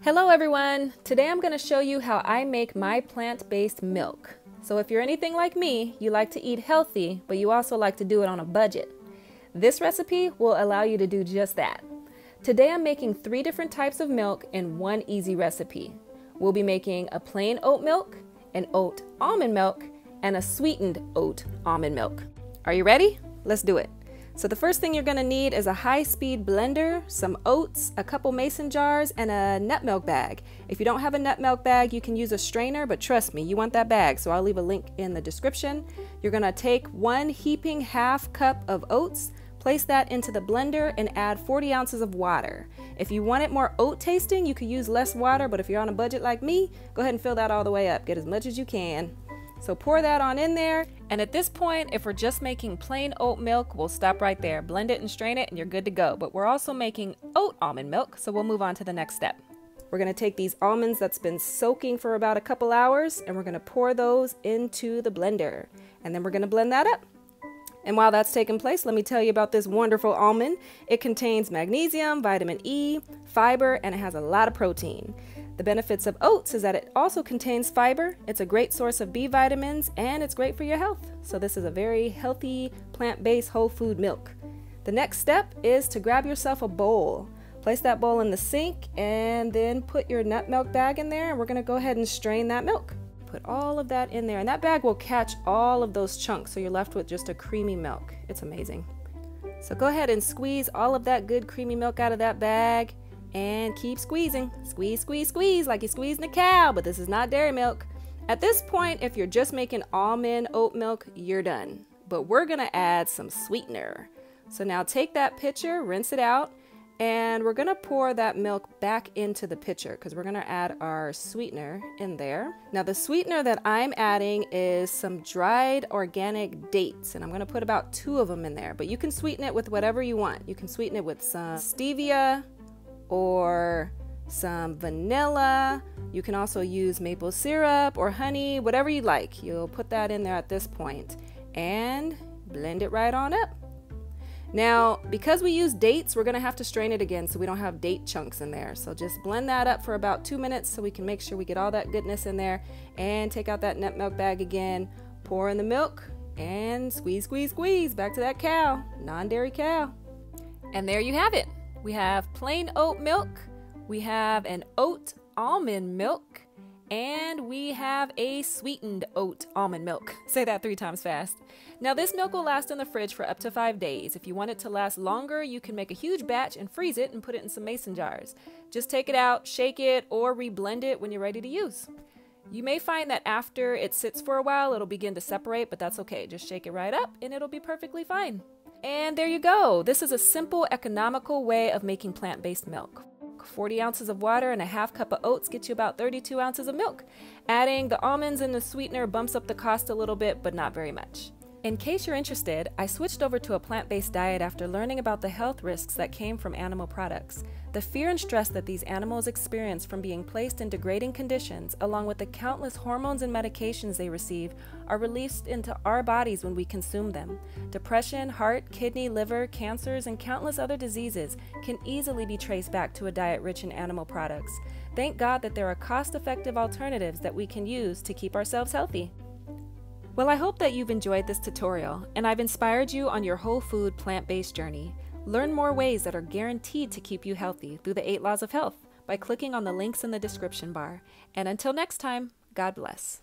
Hello everyone! Today I'm going to show you how I make my plant-based milk. So if you're anything like me, you like to eat healthy, but you also like to do it on a budget. This recipe will allow you to do just that. Today I'm making 3 different types of milk in one easy recipe. We'll be making a plain oat milk, an oat almond milk, and a sweetened oat almond milk. Are you ready? Let's do it. So the first thing you're going to need is a high-speed blender, some oats, a couple mason jars, and a nut milk bag. If you don't have a nut milk bag, you can use a strainer, but trust me, you want that bag, so I'll leave a link in the description. You're going to take 1 heaping half cup of oats, place that into the blender, and add 40 ounces of water. If you want it more oat tasting, you could use less water, but if you're on a budget like me, go ahead and fill that all the way up. Get as much as you can. So pour that on in there, and at this point, if we're just making plain oat milk, we'll stop right there. Blend it and strain it, and you're good to go. But we're also making oat almond milk, so we'll move on to the next step. We're going to take these almonds that's been soaking for about a couple hours, and we're going to pour those into the blender. And then we're going to blend that up. And while that's taking place, let me tell you about this wonderful almond. It contains magnesium, vitamin E, fiber, and it has a lot of protein. The benefits of oats is that it also contains fiber, it's a great source of B vitamins, and it's great for your health. So this is a very healthy, plant-based whole food milk. The next step is to grab yourself a bowl. Place that bowl in the sink and then put your nut milk bag in there, and we're gonna go ahead and strain that milk. Put all of that in there, and that bag will catch all of those chunks, so you're left with just a creamy milk. It's amazing. So go ahead and squeeze all of that good creamy milk out of that bag. And keep squeezing. Squeeze, squeeze, squeeze like you're squeezing a cow, but this is not dairy milk. At this point, if you're just making almond oat milk, you're done. But we're gonna add some sweetener. So now take that pitcher, rinse it out, and we're gonna pour that milk back into the pitcher because we're gonna add our sweetener in there. Now the sweetener that I'm adding is some dried organic dates, and I'm gonna put about 2 of them in there, but you can sweeten it with whatever you want. You can sweeten it with some stevia, or some vanilla. You can also use maple syrup or honey, whatever you like. You'll put that in there at this point and blend it right on up. Now, because we use dates, we're gonna have to strain it again so we don't have date chunks in there. So just blend that up for about 2 minutes so we can make sure we get all that goodness in there, and take out that nut milk bag again, pour in the milk, and squeeze, squeeze, squeeze, back to that cow, non-dairy cow. And there you have it. We have plain oat milk, we have an oat almond milk, and we have a sweetened oat almond milk. Say that 3 times fast. Now this milk will last in the fridge for up to 5 days. If you want it to last longer, you can make a huge batch and freeze it and put it in some mason jars. Just take it out, shake it, or reblend it when you're ready to use. You may find that after it sits for a while, it'll begin to separate, but that's okay. Just shake it right up and it'll be perfectly fine. And there you go. This is a simple, economical way of making plant-based milk. 40 ounces of water and a half cup of oats get you about 32 ounces of milk. Adding the almonds and the sweetener bumps up the cost a little bit, but not very much. In case you're interested, I switched over to a plant-based diet after learning about the health risks that came from animal products. The fear and stress that these animals experience from being placed in degrading conditions, along with the countless hormones and medications they receive, are released into our bodies when we consume them. Depression, heart, kidney, liver, cancers, and countless other diseases can easily be traced back to a diet rich in animal products. Thank God that there are cost-effective alternatives that we can use to keep ourselves healthy. Well, I hope that you've enjoyed this tutorial and I've inspired you on your whole food plant-based journey. Learn more ways that are guaranteed to keep you healthy through the 8 laws of health by clicking on the links in the description bar. And until next time, God bless.